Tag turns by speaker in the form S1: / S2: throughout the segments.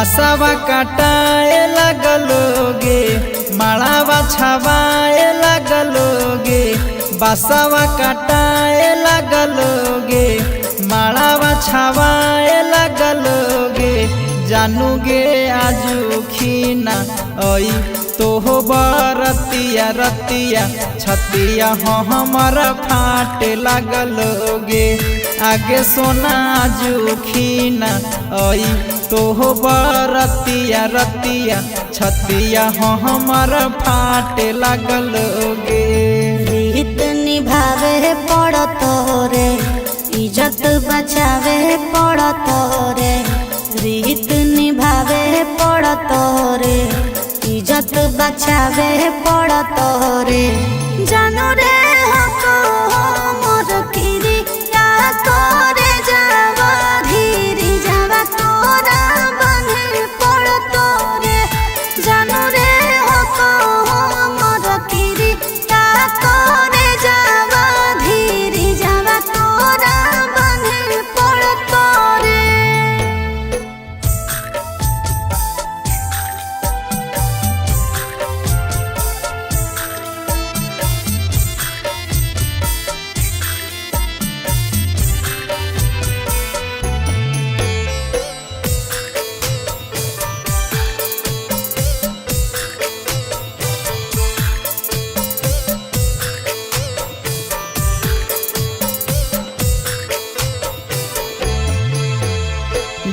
S1: बसावा काटाए लगलोगे माड़ावा छवाए लगलोगे बसावा काटाए लगलोगे माड़ावा छवाए लगलोगे जानूगे आजू खीना ओई तोह बरतिया रतिया छतिया हमर फाटे लगलोगे आगे सोना आजू खीना ओई तोह बरतिया रतिया छतिया हमर फाटे लगलोगे।
S2: रीत निभावे पड़त रे इज्जत बचावे पड़त रे रीत निभावे पड़त रे इज्जत बचावे पड़त रे जानू रे हको मोर किरी या करे जावा धीरी जावा तोरा बंधे पड़त रे जानू रे हको मोर किरी या करे जावा धीरी जावा तोरा बंधे पड़त रे।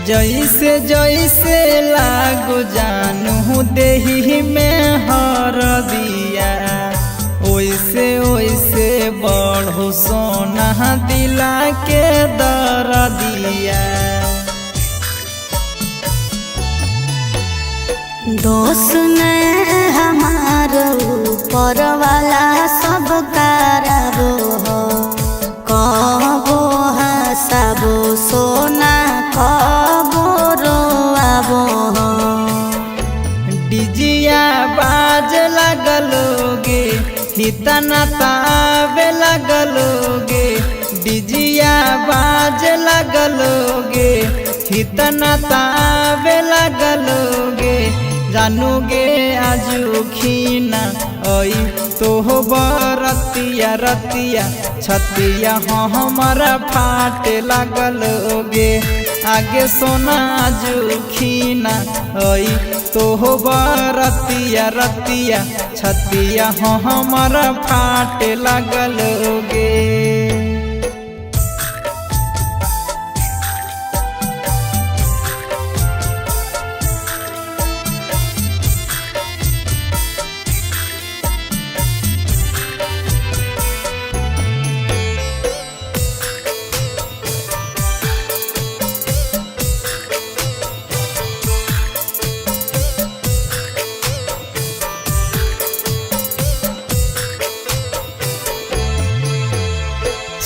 S1: जैसे जैसे लागो जानू देही में हर दिया ओइसे ओइसे बढ़ो सोना दिला के दर दिया।
S2: दोष ने हमार ऊपर वाला सब कराबो हो कबो हसाबो सोना कबो रोआबो हो।
S1: डिजिया बाज लगलोगे हितना तावे लगलोगे डिजिया बाज लगलोगे हितना तावे लगलोगे जानूगे आजू खीना ओई तोह बरतिया रतिया छतिया हमर फाटे लगलोगे आगे सोना आजू खीना ओई तोह बरतिया रतिया छतिया हमर फाटे लगलोगे।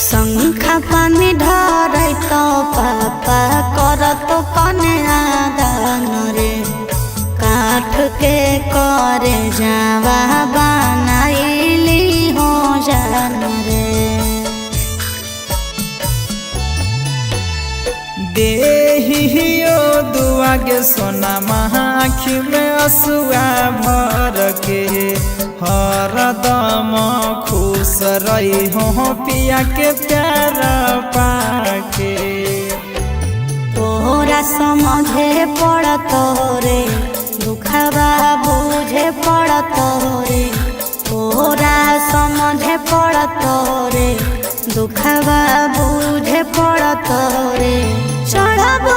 S2: शंखा पानी ढारै तो पापा करत कने आदान रे काठ के करे जावा बनाइली हो जान रे।
S1: देहियो दुआ के सोना आँखी में असुआ भर के हरदम खुश रही हो पिया के प्यार पाके।
S2: तोरा समझे पड़त रे दुखवा बुझे पड़त रे तोरा समझे पड़त रे दुखवा बुझे पड़त रे चढ़बो